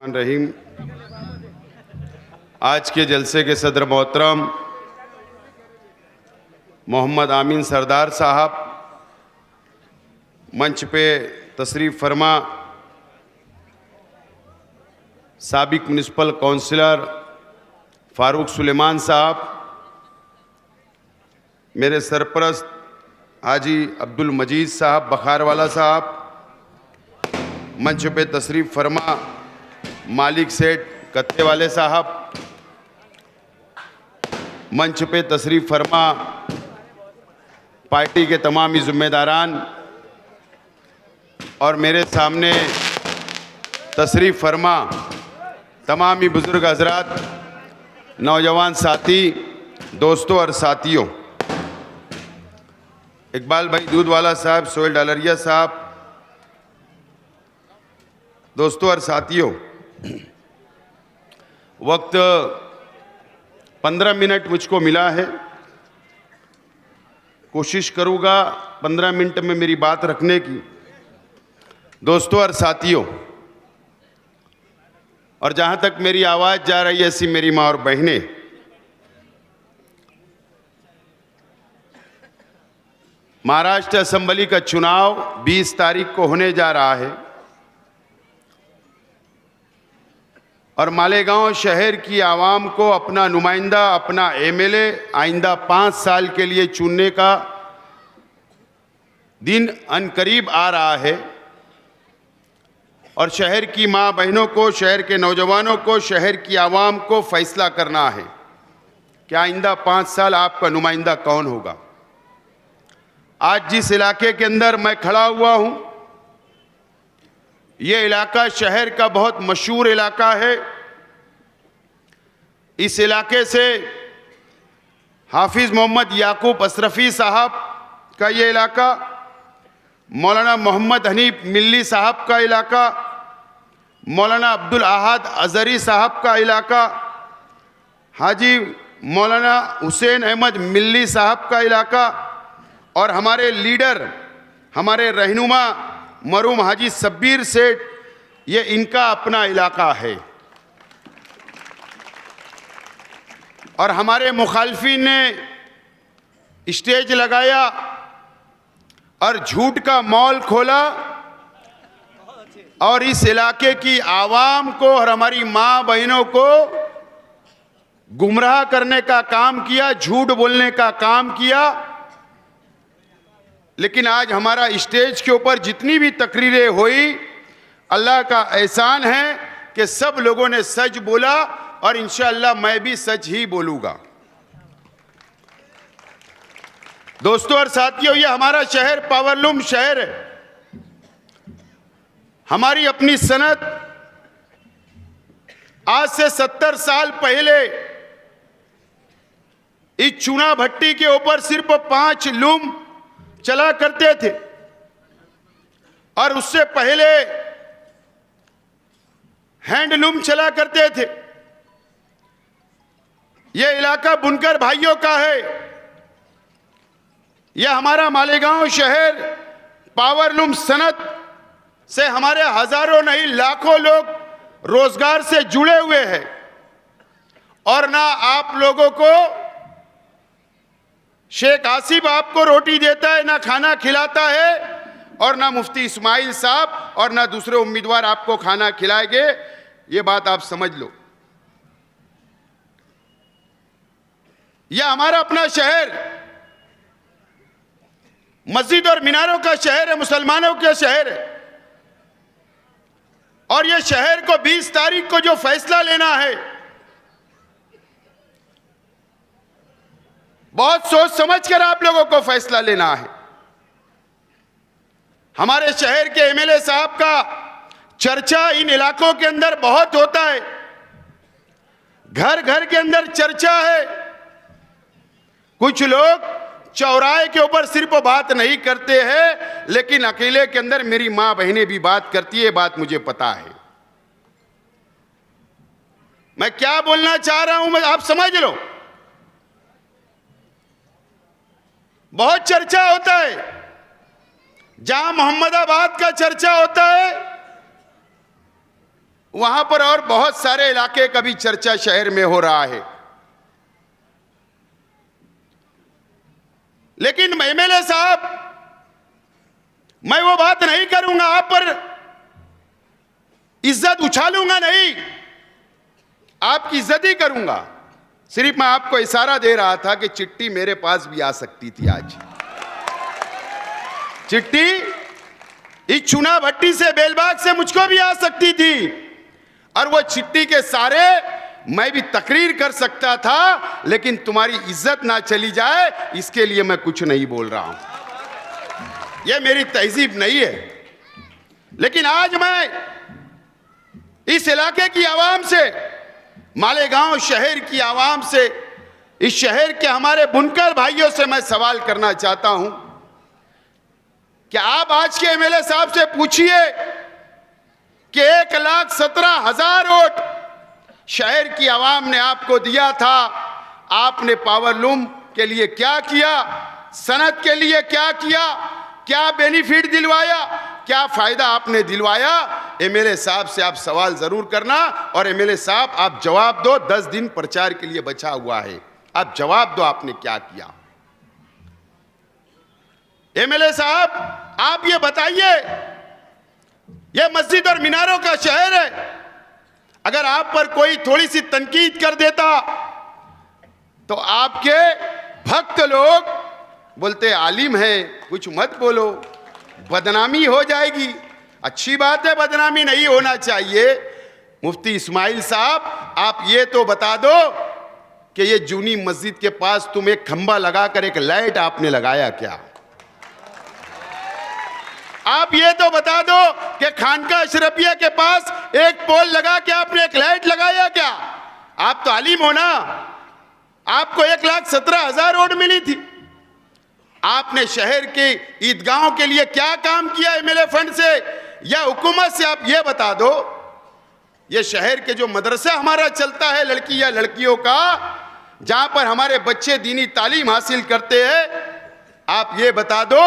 रहीम। आज के जलसे के सदर मोहतरम मोहम्मद आमीन सरदार साहब, मंच पे तशरीफ़ फरमा साबिक म्युनिसिपल काउंसिलर फारूक सुलेमान साहब, मेरे सरपरस्त हाजी अब्दुल मजीद साहब बखारवाला साहब, मंच पे तशरीफ़ फरमा मालिक सेठ कत्ते वाले साहब, मंच पे तशरीफ़ फरमा पार्टी के तमामी ज़िम्मेदारान और मेरे सामने तशरीफ़ फरमा तमामी बुज़ुर्ग हज़रात, नौजवान साथी, दोस्तों और साथियों, इकबाल भाई दूधवाला साहब, सोहेल डालरिया साहब, दोस्तों और साथियों, वक्त 15 मिनट मुझको मिला है। कोशिश करूँगा 15 मिनट में मेरी बात रखने की। दोस्तों और साथियों, और जहाँ तक मेरी आवाज़ जा रही है, ऐसी मेरी माँ और बहनें, महाराष्ट्र असेंबली का चुनाव 20 तारीख को होने जा रहा है और मालेगांव शहर की आवाम को अपना नुमाइंदा, अपना एमएलए आइंदा 5 साल के लिए चुनने का दिन अनकरीब आ रहा है और शहर की माँ बहनों को, शहर के नौजवानों को, शहर की आवाम को फैसला करना है कि आइंदा 5 साल आपका नुमाइंदा कौन होगा। आज जिस इलाके के अंदर मैं खड़ा हुआ हूँ, ये इलाका शहर का बहुत मशहूर इलाका है। इस इलाके से हाफिज मोहम्मद याकूब अशरफी साहब का ये इलाका, मौलाना मोहम्मद हनीफ मिल्ली साहब का इलाका, मौलाना अब्दुल अहद अजहरी साहब का इलाका, हाजी मौलाना हुसैन अहमद मिल्ली साहब का इलाका और हमारे लीडर, हमारे रहनुमा मरहूम हाजी सब्बीर सेठ, ये इनका अपना इलाका है। और हमारे मुखालफिन ने स्टेज लगाया और झूठ का मॉल खोला और इस इलाके की आवाम को और हमारी माँ बहनों को गुमराह करने का काम किया, झूठ बोलने का काम किया। लेकिन आज हमारा स्टेज के ऊपर जितनी भी तकरीरें हुई, अल्लाह का एहसान है कि सब लोगों ने सच बोला और इंशाअल्लाह मैं भी सच ही बोलूँगा। दोस्तों और साथियों, ये हमारा शहर पावरलूम शहर है। हमारी अपनी सनत आज से 70 साल पहले इस चूना भट्टी के ऊपर सिर्फ 5 लूम चला करते थे और उससे पहले हैंडलूम चला करते थे। यह इलाका बुनकर भाइयों का है। यह हमारा मालेगांव शहर पावरलूम सनत से हमारे हजारों नहीं लाखों लोग रोजगार से जुड़े हुए हैं और ना आप लोगों को शेख आसिफ आपको रोटी देता है, ना खाना खिलाता है और ना मुफ्ती इस्माइल साहब और ना दूसरे उम्मीदवार आपको खाना खिलाएंगे। ये बात आप समझ लो। यह हमारा अपना शहर मस्जिद और मीनारों का शहर है, मुसलमानों का शहर है और यह शहर को 20 तारीख को जो फैसला लेना है, बहुत सोच समझ कर आप लोगों को फैसला लेना है। हमारे शहर के एमएलए साहब का चर्चा इन इलाकों के अंदर बहुत होता है, घर घर के अंदर चर्चा है। कुछ लोग चौराहे के ऊपर सिर्फ बात नहीं करते हैं, लेकिन अकेले के अंदर मेरी मां बहनें भी बात करती है, बात मुझे पता है। मैं क्या बोलना चाह रहा हूं, आप समझ लो। बहुत चर्चा होता है, जहां मोहम्मदाबाद का चर्चा होता है वहां पर और बहुत सारे इलाके का भी चर्चा शहर में हो रहा है। लेकिन एमएलए साहब, मैं वो बात नहीं करूंगा, आप पर इज्जत उछालूंगा नहीं, आपकी इज्जत ही करूंगा। सिर्फ मैं आपको इशारा दे रहा था कि चिट्ठी मेरे पास भी आ सकती थी। आज चिट्ठी इस चुना भट्टी से, बेलबाग से मुझको भी आ सकती थी, और वो चिट्ठी के सारे मैं भी तकरीर कर सकता था, लेकिन तुम्हारी इज्जत ना चली जाए इसके लिए मैं कुछ नहीं बोल रहा हूं। ये मेरी तहजीब नहीं है। लेकिन आज मैं इस इलाके की आवाम से, मालेगांव शहर की आवाम से, इस शहर के हमारे बुनकर भाइयों से मैं सवाल करना चाहता हूं कि आप आज के एमएलए साहब से पूछिए कि 1,17,000 वोट शहर की आवाम ने आपको दिया था, आपने पावरलूम के लिए क्या किया, सनत के लिए क्या किया, क्या बेनिफिट दिलवाया, क्या फायदा आपने दिलवाया? एमएलए साहब से आप सवाल जरूर करना, और एमएलए साहब आप जवाब दो। 10 दिन प्रचार के लिए बचा हुआ है, आप जवाब दो आपने क्या किया। एमएलए साहब, आप ये बताइए, ये मस्जिद और मीनारों का शहर है, अगर आप पर कोई थोड़ी सी तनकीद कर देता तो आपके भक्त लोग बोलते आलिम है, कुछ मत बोलो, बदनामी हो जाएगी। अच्छी बात है, बदनामी नहीं होना चाहिए। मुफ्ती इस्माइल साहब, आप ये तो बता दो कि ये जूनी मस्जिद के पास तुम एक खंबा लगाकर एक लाइट आपने लगाया क्या? आप ये तो बता दो कि खानका अशरफिया के पास एक पोल लगा के आपने एक लाइट लगाया क्या? आप तो आलिम हो ना। आपको 1,17,000 वोट मिली थी, आपने शहर के ईदगाहों के लिए क्या काम किया एमएलए फंड से या हुकूमत से? आप ये बता दो। ये शहर के जो मदरसा हमारा चलता है लड़की या लड़कियों का, जहां पर हमारे बच्चे दीनी तालीम हासिल करते हैं, आप ये बता दो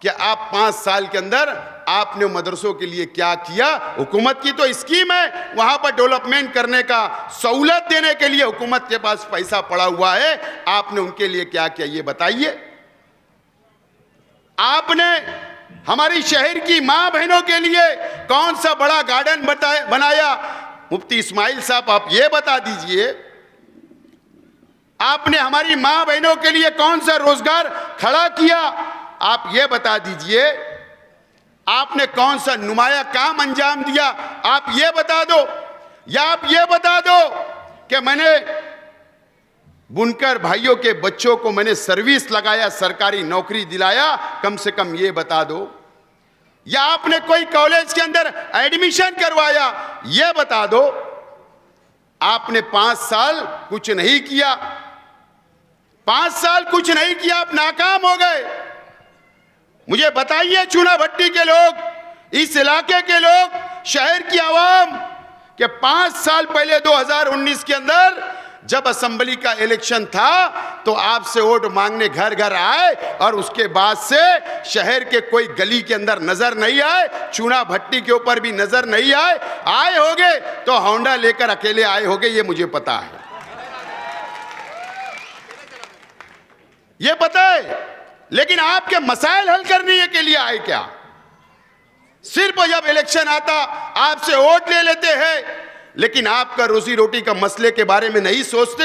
कि आप 5 साल के अंदर आपने मदरसों के लिए क्या किया? हुकूमत की तो स्कीम है, वहां पर डेवलपमेंट करने का, सहूलत देने के लिए हुकूमत के पास पैसा पड़ा हुआ है, आपने उनके लिए क्या किया ये बताइए। आपने हमारी शहर की मां बहनों के लिए कौन सा बड़ा गार्डन बनाया? मुफ्ती इस्माइल साहब, आप ये बता दीजिए, आपने हमारी मां बहनों के लिए कौन सा रोजगार खड़ा किया? आप ये बता दीजिए। आपने कौन सा नुमाया काम अंजाम दिया? आप ये बता दो। या आप ये बता दो कि मैंने बुनकर भाइयों के बच्चों को मैंने सर्विस लगाया, सरकारी नौकरी दिलाया, कम से कम ये बता दो। या आपने कोई कॉलेज के अंदर एडमिशन करवाया, ये बता दो। आपने 5 साल कुछ नहीं किया, 5 साल कुछ नहीं किया, आप नाकाम हो गए। मुझे बताइए चूना भट्टी के लोग, इस इलाके के लोग, शहर की आवाम, कि 5 साल पहले 2019 के अंदर जब असेंबली का इलेक्शन था तो आपसे वोट मांगने घर घर आए, और उसके बाद से शहर के कोई गली के अंदर नजर नहीं आए, चूना भट्टी के ऊपर भी नजर नहीं आए। आए होंगे तो होंडा लेकर अकेले आए होंगे, ये मुझे पता है, ये पता है। लेकिन आपके मसाइल हल करने के लिए आए क्या? सिर्फ जब इलेक्शन आता आपसे वोट ले लेते हैं, लेकिन आपका रोजी रोटी का मसले के बारे में नहीं सोचते।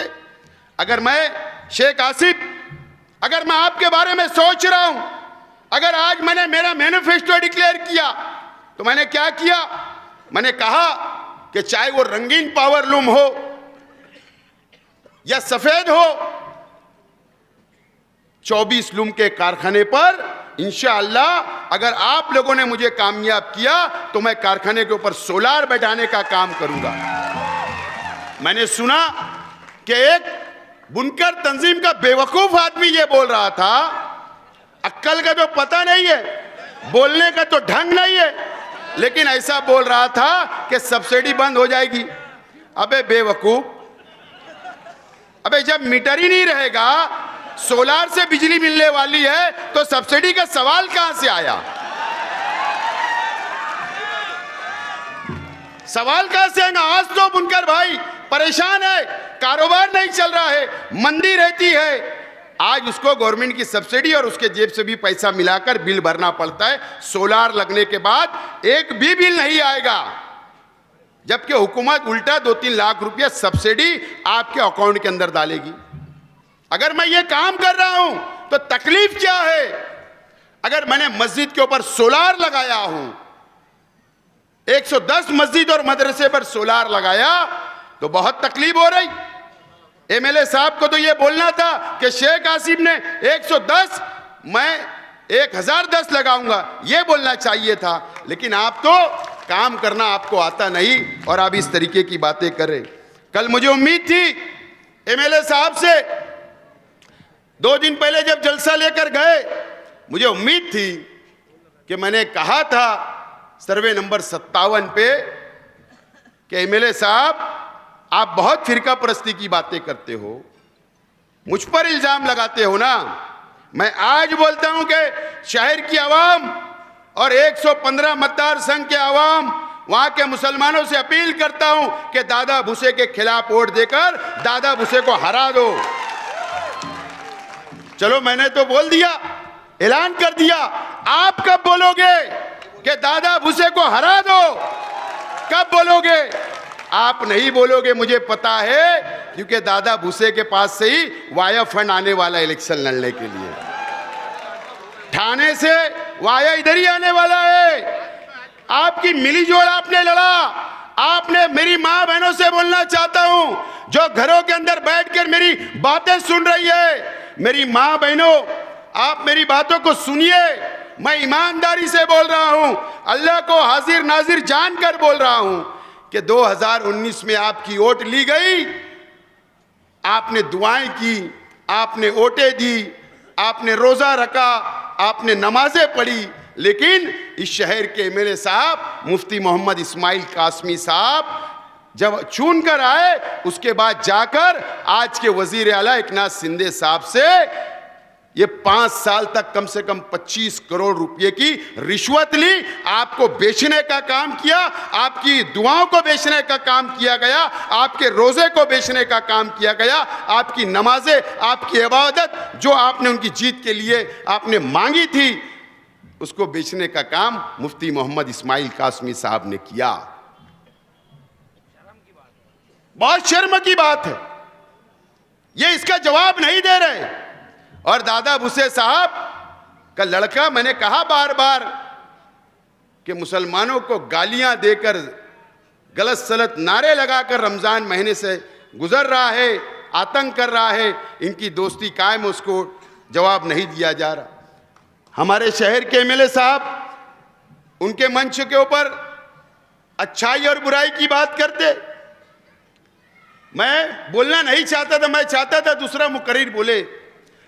अगर मैं शेख आसिफ, अगर मैं आपके बारे में सोच रहा हूं, अगर आज मैंने मेरा मैनिफेस्टो डिक्लेयर किया तो मैंने क्या किया? मैंने कहा कि चाहे वो रंगीन पावरलूम हो या सफेद हो, 24 लूम के कारखाने पर इंशाअल्लाह अगर आप लोगों ने मुझे कामयाब किया तो मैं कारखाने के ऊपर सोलार बैठाने का काम करूंगा। मैंने सुना कि एक बुनकर तंजीम का बेवकूफ आदमी ये बोल रहा था, अक्ल का तो पता नहीं है, बोलने का तो ढंग नहीं है, लेकिन ऐसा बोल रहा था कि सब्सिडी बंद हो जाएगी। अबे बेवकूफ, अबे जब मीटर ही नहीं रहेगा, सोलार से बिजली मिलने वाली है, तो सब्सिडी का सवाल कहां से आया? सवाल कहां से आएगा? आज तो बुनकर भाई परेशान है, कारोबार नहीं चल रहा है, मंदी रहती है। आज उसको गवर्नमेंट की सब्सिडी और उसके जेब से भी पैसा मिलाकर बिल भरना पड़ता है। सोलार लगने के बाद एक भी बिल नहीं आएगा, जबकि हुकूमत उल्टा 2-3 लाख रुपया सब्सिडी आपके अकाउंट के अंदर डालेगी। अगर मैं ये काम कर रहा हूं तो तकलीफ क्या है? अगर मैंने मस्जिद के ऊपर सोलार लगाया हूं, 110 मस्जिद और मदरसे पर सोलार लगाया, तो बहुत तकलीफ हो रही। एमएलए साहब को तो ये बोलना था कि शेख आसिम ने 110, मैं 1010 लगाऊंगा, ये बोलना चाहिए था। लेकिन आप तो काम करना आपको आता नहीं और आप इस तरीके की बातें कर रहे। कल मुझे उम्मीद थी एमएलए साहब से, 2 दिन पहले जब जलसा लेकर गए, मुझे उम्मीद थी कि मैंने कहा था सर्वे नंबर 57 पे कि एमएलए साहब आप बहुत फिरका परस्ती की बातें करते हो, मुझ पर इल्जाम लगाते हो ना। मैं आज बोलता हूं कि शहर की आवाम और 115 मतदार संघ के आवाम, वहां के मुसलमानों से अपील करता हूं कि दादा भूसे के खिलाफ वोट देकर दादा भूसे को हरा दो। चलो मैंने तो बोल दिया, ऐलान कर दिया, आप कब बोलोगे कि दादा भूसे को हरा दो? कब बोलोगे? आप नहीं बोलोगे, मुझे पता है, क्योंकि दादा भूसे के पास से ही वाया फंड आने वाला इलेक्शन लड़ने के लिए। ठाणे से वाया इधर ही आने वाला है। आपकी मिली जोड़ आपने लड़ा। आपने, मेरी मां बहनों से बोलना चाहता हूं जो घरों के अंदर बैठकर मेरी बातें सुन रही है, मेरी मां बहनों, आप मेरी बातों को सुनिए। मैं ईमानदारी से बोल रहा हूं, अल्लाह को हाजिर नाजिर जानकर बोल रहा हूं कि 2019 में आपकी वोट ली गई, आपने दुआएं की, आपने वोटें दी, आपने रोजा रखा, आपने नमाजें पढ़ी, लेकिन इस शहर के एमएलए साहब मुफ्ती मोहम्मद इस्माइल कासमी साहब जब चुन कर आए, उसके बाद जाकर आज के वजीर आला एकनाथ शिंदे साहब से ये 5 साल तक कम से कम 25 करोड़ रुपए की रिश्वत ली। आपको बेचने का काम किया, आपकी दुआओं को बेचने का काम किया गया, आपके रोजे को बेचने का काम किया गया, आपकी नमाजें, आपकी इबादत जो आपने उनकी जीत के लिए आपने मांगी थी, उसको बेचने का काम मुफ्ती मोहम्मद इस्माइल कासमी साहब ने किया। बहुत शर्म की बात है, ये इसका जवाब नहीं दे रहे। और दादा भूसे साहब का लड़का, मैंने कहा बार बार कि मुसलमानों को गालियां देकर, गलत सलत नारे लगाकर रमजान महीने से गुजर रहा है, आतंक कर रहा है, इनकी दोस्ती कायम, उसको जवाब नहीं दिया जा रहा। हमारे शहर के एमएलए साहब उनके मंच के ऊपर अच्छाई और बुराई की बात करते। मैं बोलना नहीं चाहता था, मैं चाहता था दूसरा मुकर्रिर बोले,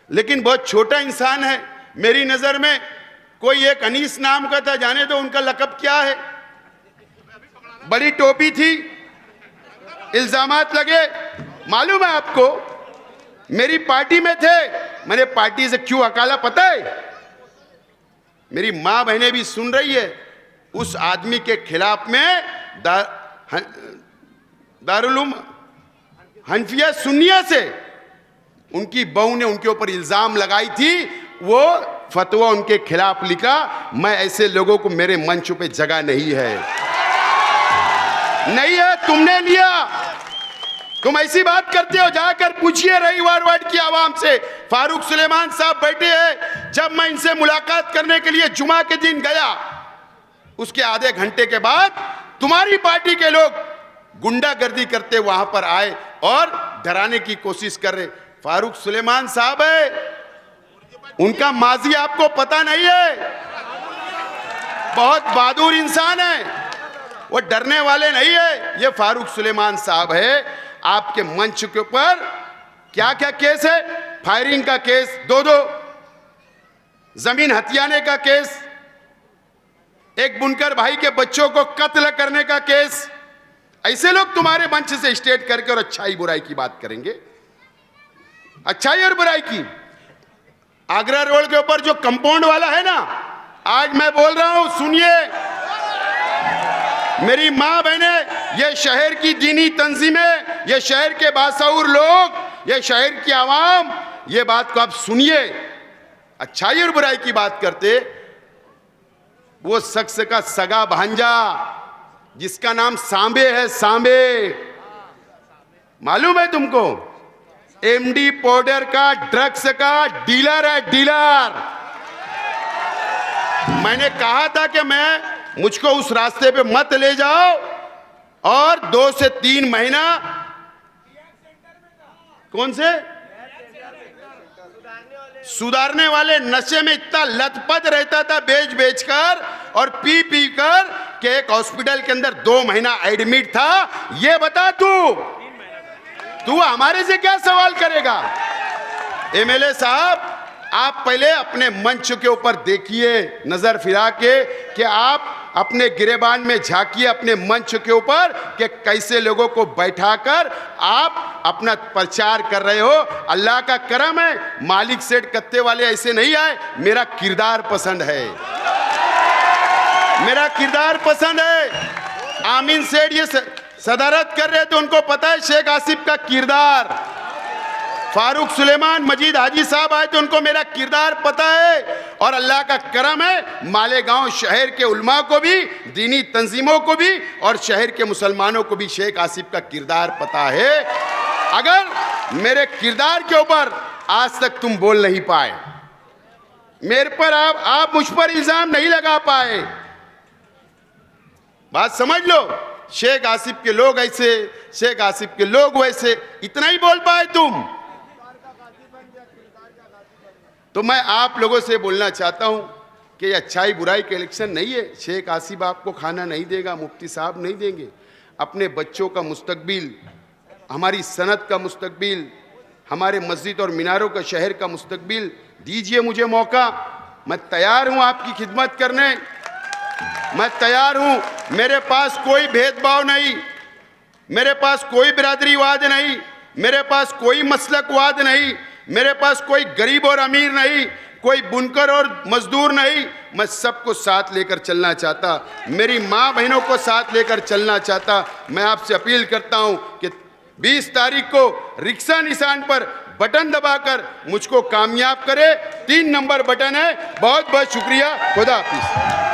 लेकिन बहुत छोटा इंसान है मेरी नजर में। कोई एक अनीस नाम का था, जाने दो उनका लकब क्या है, बड़ी टोपी थी, इल्जामात लगे, मालूम है आपको, मेरी पार्टी में थे, मैंने पार्टी से क्यों हकाला पता है? मेरी मां बहनें भी सुन रही है, उस आदमी के खिलाफ में दारुल हनफिया सुन्निया से उनकी बहू ने उनके ऊपर इल्जाम लगाई थी, वो फतवा उनके खिलाफ लिखा। मैं ऐसे लोगों को मेरे मंच पे जगह नहीं है, नहीं है, तुमने लिया। तुम ऐसी बात करते हो, जाकर पूछिए रविवार वार्ड की आवाम से। फारूक सुलेमान साहब बैठे हैं, जब मैं इनसे मुलाकात करने के लिए जुमा के दिन गया, उसके आधे घंटे के बाद तुम्हारी पार्टी के लोग गुंडागर्दी करते वहां पर आए और डराने की कोशिश कर रहे। फारूक सुलेमान साहब है, उनका माजी आपको पता नहीं है, बहुत बहादुर इंसान है, वो डरने वाले नहीं है। ये फारूक सुलेमान साहब है। आपके मंच के ऊपर क्या क्या केस है? फायरिंग का केस 2-2, जमीन हथियाने का केस, एक बुनकर भाई के बच्चों को कत्ल करने का केस। ऐसे लोग तुम्हारे मंच से स्टेट करके और अच्छाई बुराई की बात करेंगे, अच्छाई और बुराई की। आगरा रोड के ऊपर जो कंपाउंड वाला है ना, आज मैं बोल रहा हूं, सुनिए, मेरी माँ बहने, ये शहर की दीनी तंजीमें, ये शहर के बाशऊर लोग, ये शहर की आवाम, ये बात को आप सुनिए। अच्छाई और बुराई की बात करते, वो शख्स का सगा भांजा जिसका नाम सांबे है, सांबे, मालूम है तुमको? एमडी पाउडर का, ड्रग्स का डीलर है, डीलर। मैंने कहा था कि मुझको उस रास्ते पे मत ले जाओ, और 2 से 3 महीना कौन से सुधारने वाले नशे में इतना लथपथ रहता था, बेच बेच कर और पी पी कर, कि एक हॉस्पिटल के अंदर 2 महीना एडमिट था। ये बता तू हमारे से क्या सवाल करेगा? एमएलए साहब, आप पहले अपने मंच के ऊपर देखिए, नजर फिरा के, कि आप अपने गिरेबान में झांकिए अपने मंच के ऊपर, कि कैसे लोगों को बैठाकर आप अपना प्रचार कर रहे हो। अल्लाह का करम है, मालिक सेठ कत्ते वाले ऐसे नहीं आए। मेरा किरदार पसंद है, मेरा किरदार पसंद है। आमीन सेठ ये सदारत कर रहे थे, उनको पता है शेख आसिफ का किरदार। फारूक सुलेमान मजीद हाजी साहब आए तो उनको मेरा किरदार पता है। और अल्लाह का करम है, मालेगांव शहर के उलमा को भी, दीनी तंजीमों को भी, और शहर के मुसलमानों को भी शेख आसिफ का किरदार पता है। अगर मेरे किरदार के ऊपर आज तक तुम बोल नहीं पाए, मेरे पर आप मुझ पर इल्जाम नहीं लगा पाए, बात समझ लो। शेख आसिफ के लोग ऐसे, शेख आसिफ के लोग वैसे, इतना ही बोल पाए तुम। तो मैं आप लोगों से बोलना चाहता हूं कि ये अच्छाई बुराई का इलेक्शन नहीं है। शेख आसिफ आपको खाना नहीं देगा, मुफ्ती साहब नहीं देंगे। अपने बच्चों का मुस्तकबिल, हमारी सनत का मुस्तकबिल, हमारे मस्जिद और मीनारों का, शहर का मुस्तकबिल दीजिए मुझे मौका। मैं तैयार हूं आपकी खिदमत करने, मैं तैयार हूं। मेरे पास कोई भेदभाव नहीं, मेरे पास कोई बिरादरीवाद नहीं, मेरे पास कोई मसलकवाद नहीं, मेरे पास कोई गरीब और अमीर नहीं, कोई बुनकर और मजदूर नहीं। मैं सबको साथ लेकर चलना चाहता, मेरी माँ बहनों को साथ लेकर चलना चाहता। मैं आपसे अपील करता हूं कि 20 तारीख को रिक्शा निशान पर बटन दबाकर मुझको कामयाब करे। 3 नंबर बटन है। बहुत बहुत शुक्रिया। खुदा हाफिज।